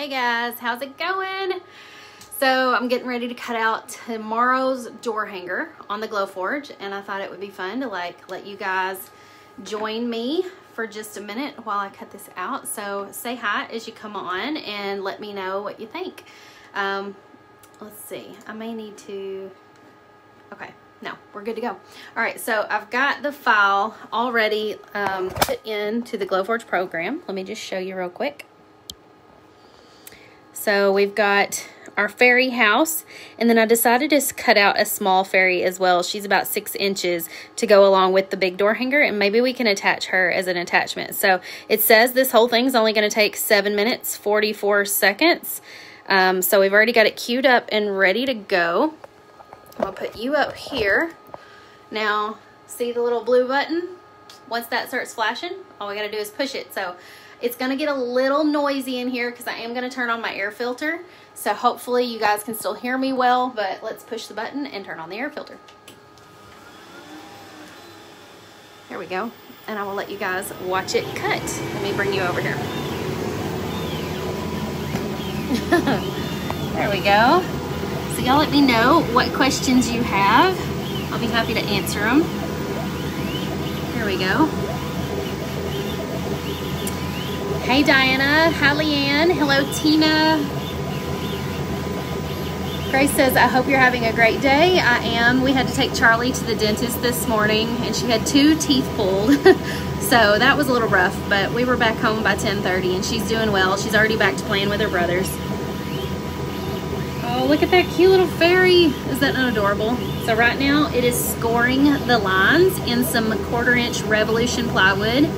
Hey guys, how's it going? So I'm getting ready to cut out tomorrow's door hanger on the Glowforge, and I thought it would be fun to let you guys join me for just a minute while I cut this out. So say hi as you come on and let me know what you think. Let's see, I may need to, okay, no, we're good to go. All right, so I've got the file already put into the Glowforge program. Let me just show you real quick. So we've got our fairy house, and then I decided to cut out a small fairy as well. She's about 6 inches to go along with the big door hanger, and maybe we can attach her as an attachment. So it says this whole thing's only going to take 7 minutes, 44 seconds. So we've already got it queued up and ready to go. I'll put you up here. Now, see the little blue button? Once that starts flashing, all we got to do is push it. So it's going to get a little noisy in here because I am going to turn on my air filter. So hopefully you guys can still hear me well, but let's push the button and turn on the air filter. There we go. And I will let you guys watch it cut. Let me bring you over here. There we go. So y'all let me know what questions you have. I'll be happy to answer them. Here we go. Hey Diana, hi Leanne, hello Tina. Grace says, I hope you're having a great day. I am. We had to take Charlie to the dentist this morning and she had 2 teeth pulled. So that was a little rough, but we were back home by 10:30 and she's doing well. She's already back to playing with her brothers. Oh, look at that cute little fairy. Is that not adorable? So right now it is scoring the lines in some 1/4 inch Revolution plywood.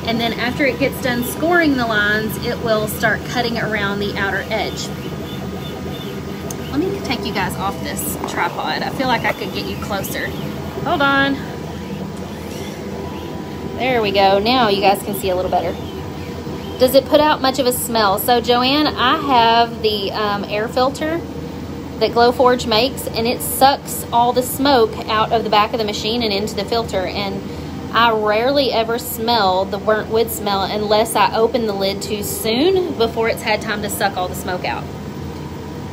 And then after it gets done scoring the lines, it will start cutting around the outer edge. Let me take you guys off this tripod. I feel like I could get you closer. Hold on. There we go. Now you guys can see a little better. Does it put out much of a smell? So Joanne, I have the air filter that Glowforge makes, and it sucks all the smoke out of the back of the machine and into the filter. And I rarely ever smell the burnt wood smell unless I open the lid too soon before it's had time to suck all the smoke out.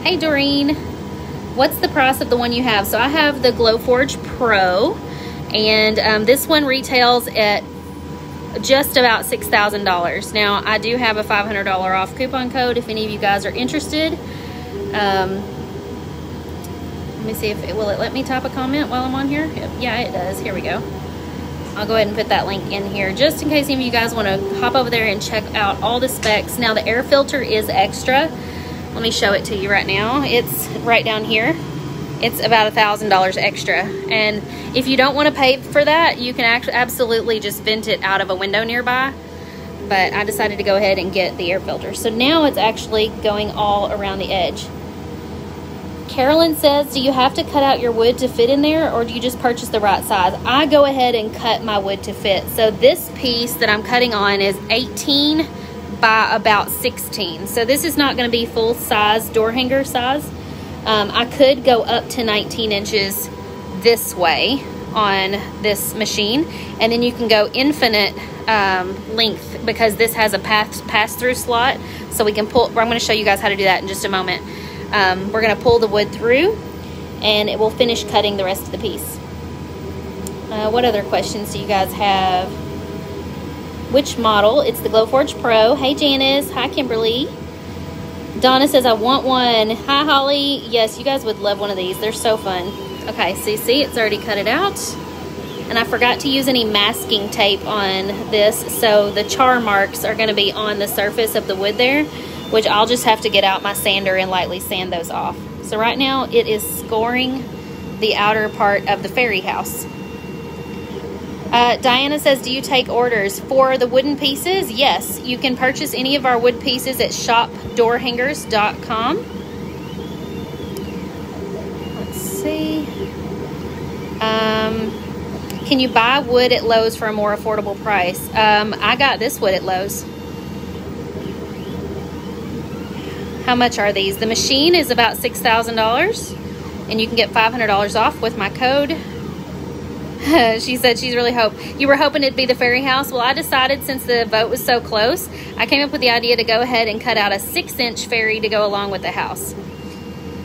Hey Doreen, what's the price of the one you have? So I have the Glowforge Pro, and this one retails at just about $6,000. Now I do have a $500 off coupon code if any of you guys are interested. Let me see if will it let me type a comment while I'm on here? Yeah, it does. Here we go. I'll go ahead and put that link in here just in case any of you guys want to hop over there and check out all the specs. Now the air filter is extra. Let me show it to you right now. It's right down here. It's about $1,000 extra. And if you don't want to pay for that, you can absolutely just vent it out of a window nearby. But I decided to go ahead and get the air filter. So now it's actually going all around the edge. Carolyn says, do you have to cut out your wood to fit in there, or do you just purchase the right size? I go ahead and cut my wood to fit. So this piece that I'm cutting on is 18 by about 16. So this is not going to be full size door hanger size. I could go up to 19 inches this way on this machine, and then you can go infinite length because this has a pass-through slot. So we can pull, I'm going to show you guys how to do that in just a moment. We're going to pull the wood through and it will finish cutting the rest of the piece. What other questions do you guys have? Which model? It's the Glowforge Pro. Hey Janice. Hi Kimberly. Donna says, I want one. Hi Holly. Yes, you guys would love one of these. They're so fun. Okay, so you see it's already cut it out. And I forgot to use any masking tape on this, so the char marks are going to be on the surface of the wood there, which I'll just have to get out my sander and lightly sand those off. So right now it is scoring the outer part of the fairy house. Diana says, do you take orders for the wooden pieces? Yes, you can purchase any of our wood pieces at shopdoorhangers.com. Let's see. Can you buy wood at Lowe's for a more affordable price? I got this wood at Lowe's. How much are these? The machine is about $6,000, and you can get $500 off with my code. She said she's really you were hoping it'd be the fairy house. Well, I decided since the vote was so close, I came up with the idea to go ahead and cut out a 6-inch fairy to go along with the house.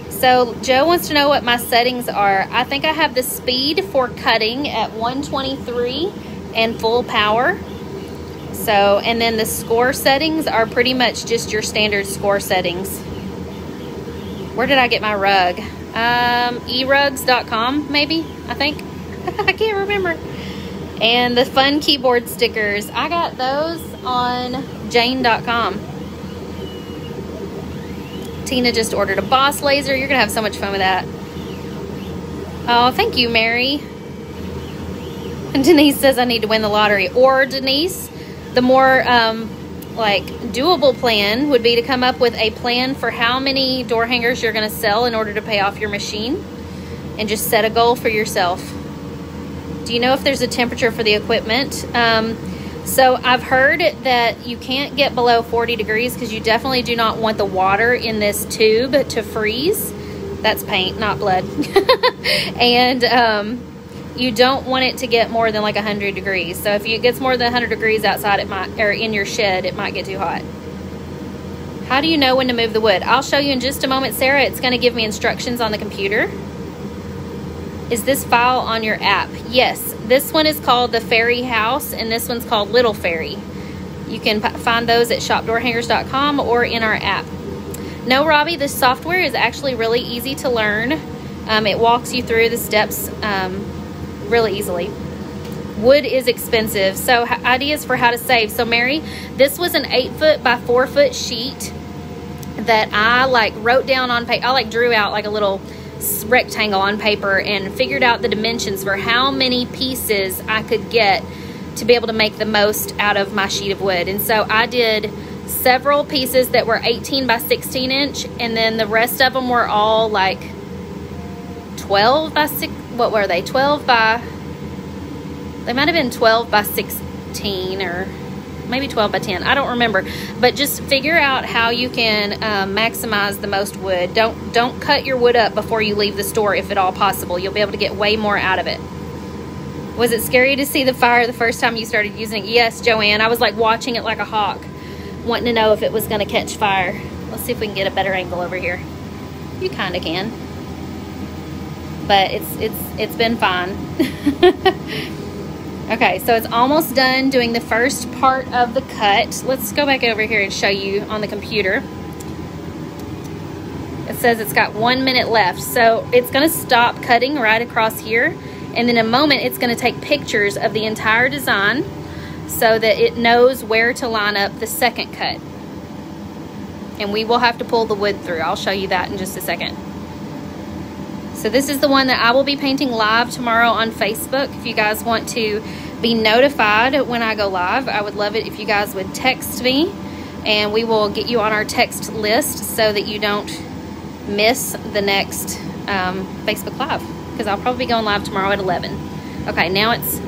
So Joe wants to know what my settings are. I think I have the speed for cutting at 123 and full power. So, and then the score settings are pretty much just your standard score settings. Where did I get my rug? erugs.com maybe, I think. I can't remember. And the fun keyboard stickers, I got those on jane.com. Tina just ordered a Boss laser. You're gonna have so much fun with that. Oh, thank you, Mary. And Denise says I need to win the lottery. Or Denise, the more like doable plan would be to come up with a plan for how many door hangers you're gonna sell in order to pay off your machine, and just set a goal for yourself. Do you know if there's a temperature for the equipment? So I've heard that you can't get below 40 degrees because you definitely do not want the water in this tube to freeze. That's paint, not blood. And you don't want it to get more than like 100 degrees. So if it gets more than 100 degrees outside, it might, or in your shed, it might get too hot. How do you know when to move the wood? I'll show you in just a moment, Sarah. It's going to give me instructions on the computer. Is this file on your app? Yes, this one is called the Fairy House, and this one's called Little Fairy. You can find those at shopdoorhangers.com or in our app. No, Robbie, this software is actually really easy to learn. It walks you through the steps really easily. Wood is expensive, so ideas for how to save. So Mary, this was an 8-foot by 4-foot sheet that I like wrote down on paper. I like drew out like a little rectangle on paper and figured out the dimensions for how many pieces I could get to be able to make the most out of my sheet of wood. And so I did several pieces that were 18 by 16 inch, and then the rest of them were all like 12 by 6. What were they? 12 by, they might have been 12 by 16 or maybe 12 by 10. I don't remember. But just figure out how you can maximize the most wood. Don't cut your wood up before you leave the store if at all possible. You'll be able to get way more out of it. Was it scary to see the fire the first time you started using it? Yes, Joanne. I was like watching it like a hawk, wanting to know if it was going to catch fire. Let's see if we can get a better angle over here. You kind of can. But it's been fine. Okay, so it's almost done doing the first part of the cut. Let's go back over here and show you on the computer. It says it's got 1 minute left. So it's gonna stop cutting right across here. And in a moment, it's gonna take pictures of the entire design so that it knows where to line up the second cut. And we will have to pull the wood through. I'll show you that in just a second. So this is the one that I will be painting live tomorrow on Facebook. If you guys want to be notified when I go live, I would love it if you guys would text me, and we will get you on our text list so that you don't miss the next Facebook Live, because I'll probably be going live tomorrow at 11. Okay, now it's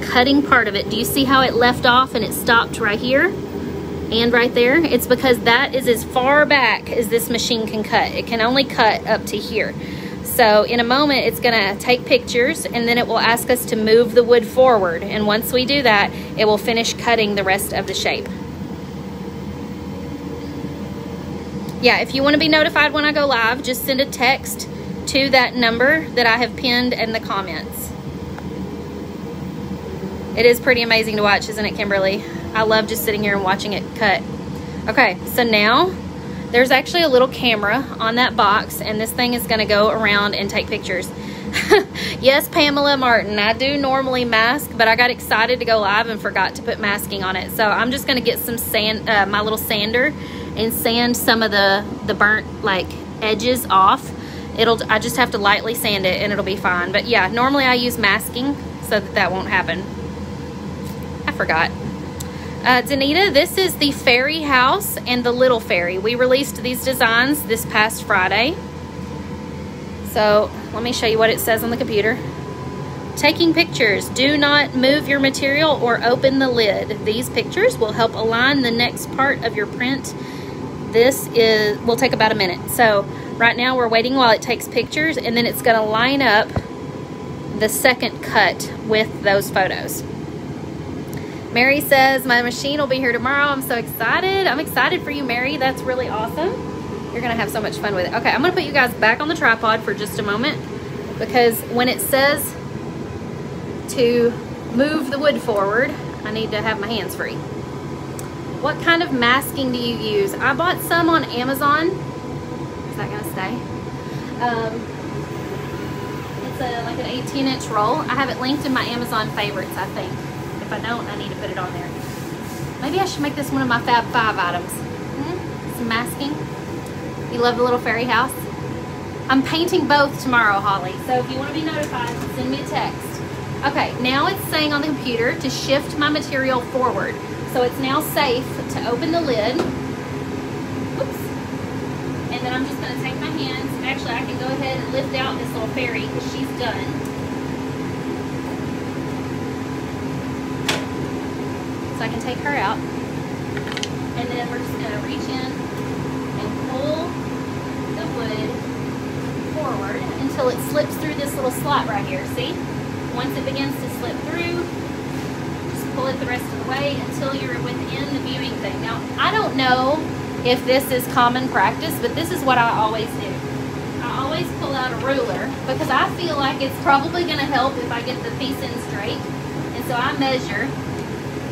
cutting part of it. Do you see how it left off and it stopped right here and right there? It's because that is as far back as this machine can cut. It can only cut up to here. So in a moment, it's gonna take pictures, and then it will ask us to move the wood forward. And once we do that, it will finish cutting the rest of the shape. Yeah, if you wanna be notified when I go live, just send a text to that number that I have pinned in the comments. It is pretty amazing to watch, isn't it, Kimberly? I love just sitting here and watching it cut. Okay, so now, there's actually a little camera on that box, and this thing is gonna go around and take pictures. Yes, Pamela Martin, I do normally mask, but I got excited to go live and forgot to put masking on it. So I'm just gonna get some sand, my little sander, and sand some of the burnt like edges off. I just have to lightly sand it and it'll be fine. But yeah, normally I use masking so that won't happen. I forgot. Danita, this is the Fairy House and the Little Fairy. We released these designs this past Friday. So let me show you what it says on the computer. Taking pictures. Do not move your material or open the lid. These pictures will help align the next part of your print. This will take about a minute. So right now we're waiting while it takes pictures, and then it's gonna line up the second cut with those photos. Mary says, my machine will be here tomorrow. I'm so excited. I'm excited for you, Mary. That's really awesome. You're gonna have so much fun with it. Okay, I'm gonna put you guys back on the tripod for just a moment, because when it says to move the wood forward, I need to have my hands free. What kind of masking do you use? I bought some on Amazon. Is that gonna stay? It's like an 18-inch roll. I have it linked in my Amazon favorites, I think. If I don't, I need to put it on there. Maybe I should make this one of my Fab 5 items. Some masking. You love the little fairy house? I'm painting both tomorrow, Holly. So if you want to be notified, send me a text. Okay, now it's saying on the computer to shift my material forward. So it's now safe to open the lid. Oops. And then I'm just going to take my hands. Actually, I can go ahead and lift out this little fairy because she's done. So I can take her out. And then we're just going to reach in and pull the wood forward until it slips through this little slot right here. See? Once it begins to slip through, just pull it the rest of the way until you're within the viewing thing. Now, I don't know if this is common practice, but this is what I always do. I always pull out a ruler because I feel like it's probably going to help if I get the piece in straight. And so I measure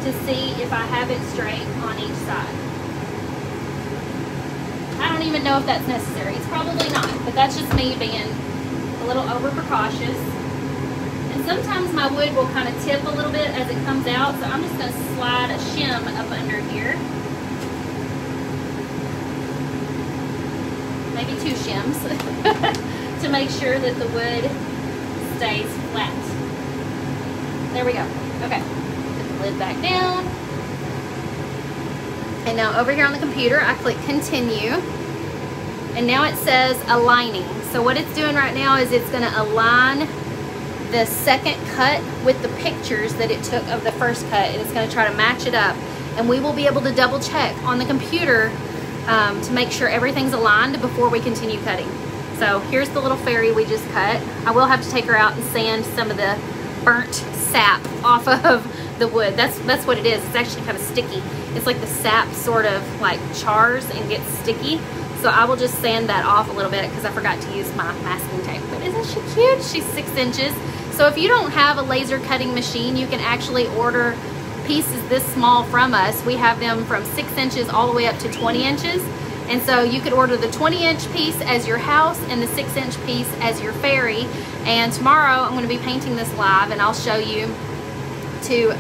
to see if I have it straight on each side. I don't even know if that's necessary. It's probably not, but that's just me being a little over precautious. And sometimes my wood will kind of tip a little bit as it comes out, so I'm just going to slide a shim up under here. Maybe 2 shims to make sure that the wood stays flat. There we go. Okay. Put the lid back down. And now over here on the computer, I click continue. And now it says aligning. So what it's doing right now is it's going to align the second cut with the pictures that it took of the first cut, and it's going to try to match it up, and we will be able to double check on the computer to make sure everything's aligned before we continue cutting. So here's the little fairy we just cut. I will have to take her out and sand some of the burnt sap off of the wood. That's what it is. It's actually kind of sticky. It's like the sap sort of like chars and gets sticky. So I will just sand that off a little bit because I forgot to use my masking tape. But isn't she cute? She's 6 inches. So if you don't have a laser cutting machine, you can actually order pieces this small from us. We have them from 6 inches all the way up to 20 inches. And so you could order the 20-inch piece as your house and the 6-inch piece as your fairy. And tomorrow I'm going to be painting this live, and I'll show you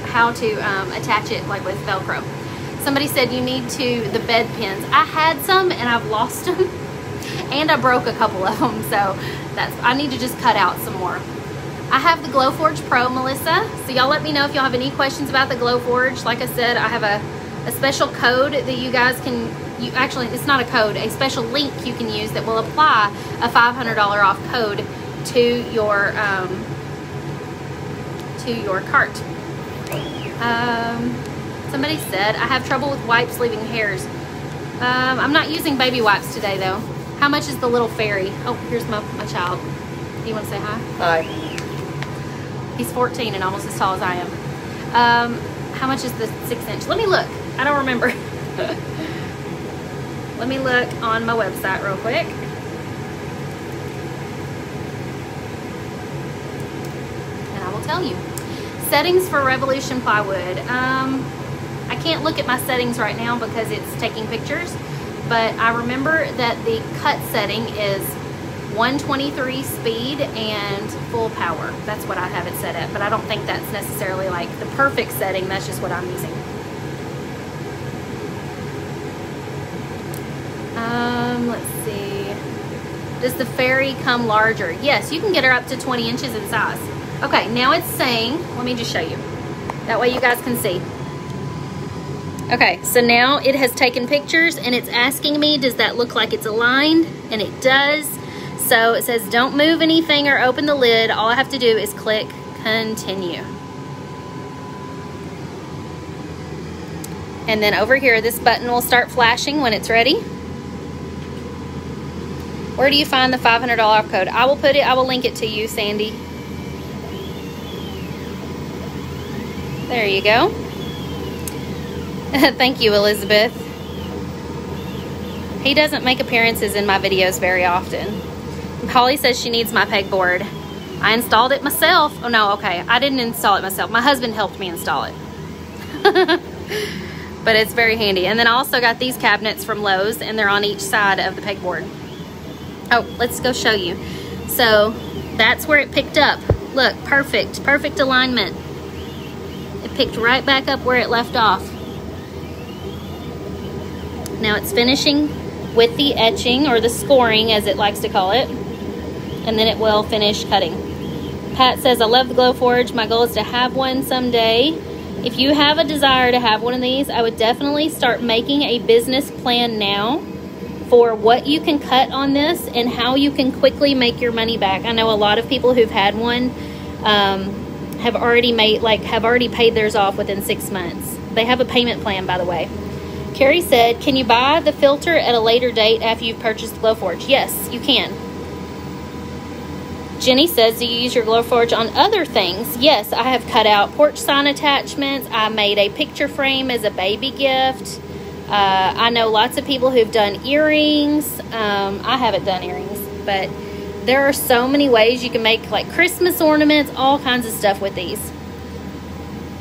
how to attach it like with Velcro. Somebody said you need the bed pins. I had some and I've lost them, and I broke a couple of them, so I need to just cut out some more. I have the Glowforge Pro, Melissa, so y'all let me know if y'all have any questions about the Glowforge. Like I said, I have a special code that you guys can, actually it's not a code, a special link you can use that will apply a $500 off code to your cart. Somebody said, I have trouble with wipes leaving hairs. I'm not using baby wipes today though. How much is the little fairy? Oh, here's my child. Do you want to say hi? Hi. He's 14 and almost as tall as I am. How much is the 6-inch? Let me look. I don't remember. Let me look on my website real quick. And I will tell you. Settings for Revolution plywood. I can't look at my settings right now because it's taking pictures, but I remember that the cut setting is 123 speed and full power. That's what I have it set at, but I don't think that's necessarily like the perfect setting. That's just what I'm using. Let's see. Does the fairy come larger? Yes, you can get her up to 20 inches in size. Okay, now it's saying, let me just show you. That way you guys can see. Okay, so now it has taken pictures and it's asking me, does that look like it's aligned? And it does. So it says, don't move anything or open the lid. All I have to do is click continue. And then over here, this button will start flashing when it's ready. Where do you find the $500 off code? I will link it to you, Sandy. There you go. Thank you, Elizabeth. He doesn't make appearances in my videos very often. Holly says she needs my pegboard. I installed it myself. Oh no, okay. I didn't install it myself. My husband helped me install it. But it's very handy. And then I also got these cabinets from Lowe's, and they're on each side of the pegboard. Oh, let's go show you. So that's where it picked up. Look, perfect, perfect alignment. It picked right back up where it left off. Now it's finishing with the etching, or the scoring as it likes to call it, and then it will finish cutting. Pat says, I love the Glowforge. My goal is to have one someday. If you have a desire to have one of these, I would definitely start making a business plan now for what you can cut on this and how you can quickly make your money back. I know a lot of people who've had one have already paid theirs off within 6 months. They have a payment plan, by the way. Carrie said, can you buy the filter at a later date after you've purchased the Glowforge? Yes, you can. Jenny says, do you use your Glowforge on other things? Yes, I have cut out porch sign attachments. I made a picture frame as a baby gift. I know lots of people who've done earrings. I haven't done earrings, but there are so many ways you can make like Christmas ornaments, all kinds of stuff with these.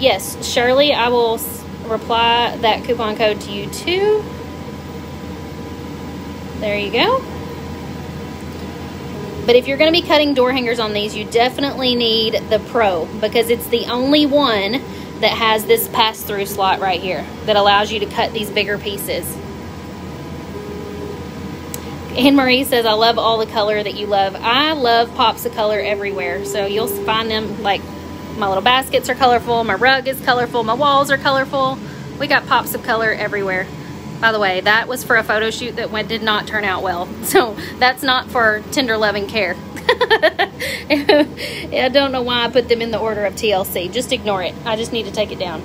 Yes, Shirley, I will reply that coupon code to you too. There you go. But if you're going to be cutting door hangers on these, you definitely need the Pro, because it's the only one that has this pass-through slot right here that allows you to cut these bigger pieces. Anne Marie says, I love all the color that you love. I love pops of color everywhere. So you'll find them, like my little baskets are colorful, my rug is colorful, my walls are colorful. We got pops of color everywhere. By the way, that was for a photo shoot that did not turn out well. So that's not for tender loving care. I don't know why I put them in the order of TLC. Just ignore it. I just need to take it down.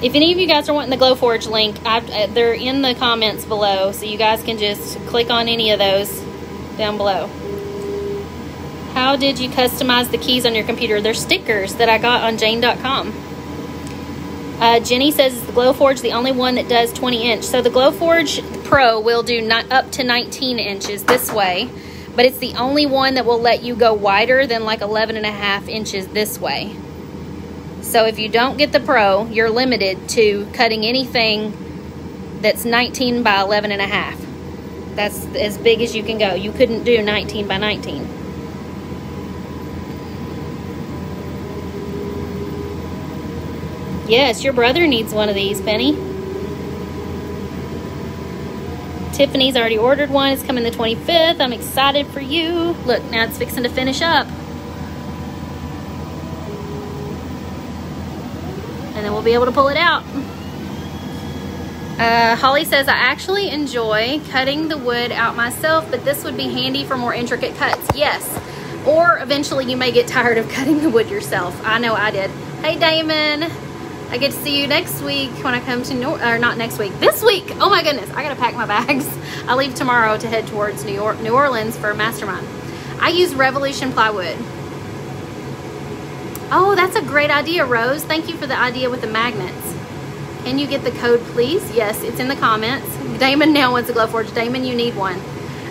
If any of you guys are wanting the Glowforge link, they're in the comments below. So you guys can just click on any of those down below. How did you customize the keys on your computer? They're stickers that I got on Jane.com. Jenny says, the Glowforge the only one that does 20 inch. So the Glowforge Pro will do up to 19 inches this way, but it's the only one that will let you go wider than like 11.5 inches this way. So if you don't get the Pro, you're limited to cutting anything that's 19 by 11.5. That's as big as you can go. You couldn't do 19 by 19. Yes, your brother needs one of these, Penny. Tiffany's already ordered one. It's coming the 25th. I'm excited for you. Look, now it's fixing to finish up. And then we'll be able to pull it out. Holly says, I actually enjoy cutting the wood out myself, but this would be handy for more intricate cuts. Yes. Or eventually you may get tired of cutting the wood yourself. I know I did. Hey, Damon. I get to see you next week when I come to not next week, this week. Oh my goodness, I gotta pack my bags. I leave tomorrow to head towards New Orleans for a mastermind. I use Revolution plywood. Oh, that's a great idea, Rose. Thank you for the idea with the magnets. Can you get the code, please? Yes, it's in the comments. Damon now wants a Glowforge. Damon, you need one.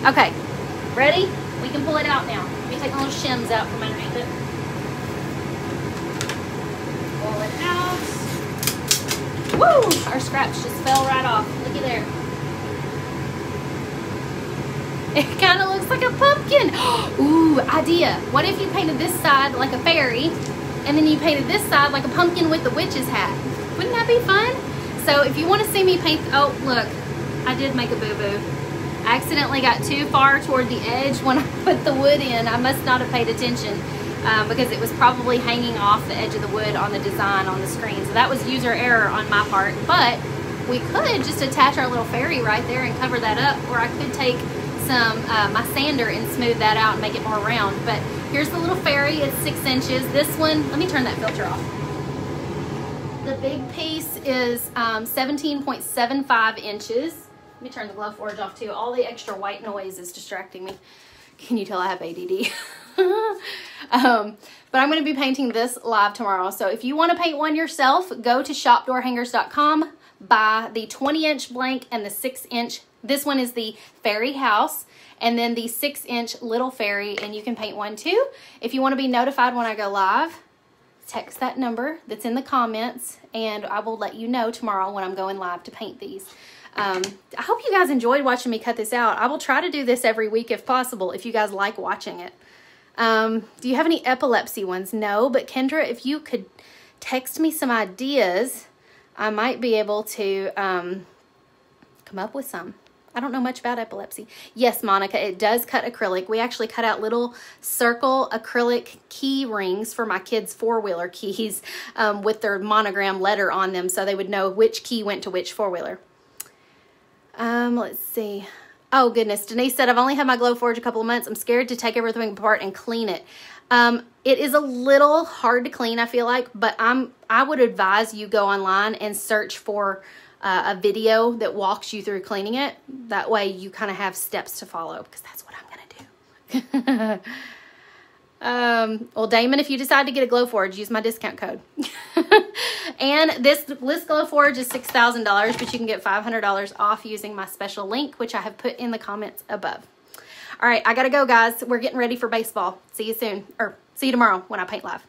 Okay, ready? We can pull it out now. Let me take the little shims out from underneath it. Pull it out. Woo! Our scratch just fell right off. Looky there. It kind of looks like a pumpkin. Ooh, idea. What if you painted this side like a fairy, and then you painted this side like a pumpkin with the witch's hat? Wouldn't that be fun? So if you want to see me paint, oh look, I did make a boo-boo. I accidentally got too far toward the edge when I put the wood in. I must not have paid attention. Because it was probably hanging off the edge of the wood on the design on the screen. So that was user error on my part. But we could just attach our little fairy right there and cover that up. Or I could take some my sander and smooth that out and make it more round. But here's the little fairy. It's 6 inches. This one, let me turn that filter off. The big piece is 17.75 inches. Let me turn the Glowforge off too. All the extra white noise is distracting me. Can you tell I have ADD? But I'm going to be painting this live tomorrow. So if you want to paint one yourself, go to shopdoorhangers.com, buy the 20-inch blank and the 6-inch. This one is the fairy house, and then the 6-inch little fairy, and you can paint one too. If you want to be notified when I go live, text that number that's in the comments, and I will let you know tomorrow when I'm going live to paint these. I hope you guys enjoyed watching me cut this out. I will try to do this every week if possible, if you guys like watching it. Do you have any epilepsy ones? No, but Kendra, if you could text me some ideas, I might be able to come up with some. I don't know much about epilepsy. Yes, Monica, it does cut acrylic. We actually cut out little circle acrylic key rings for my kids' four-wheeler keys with their monogram letter on them so they would know which key went to which four-wheeler. Let's see. Oh, goodness. Denise said, I've only had my Glowforge a couple of months. I'm scared to take everything apart and clean it. It is a little hard to clean, I feel like, but I would advise you go online and search for a video that walks you through cleaning it. That way you kind of have steps to follow, because that's what I'm going to do. Well, Damon, if you decide to get a Glowforge, use my discount code. And this Glowforge is $6,000, but you can get $500 off using my special link, which I have put in the comments above. All right, I got to go, guys. We're getting ready for baseball. See you soon, or see you tomorrow when I paint live.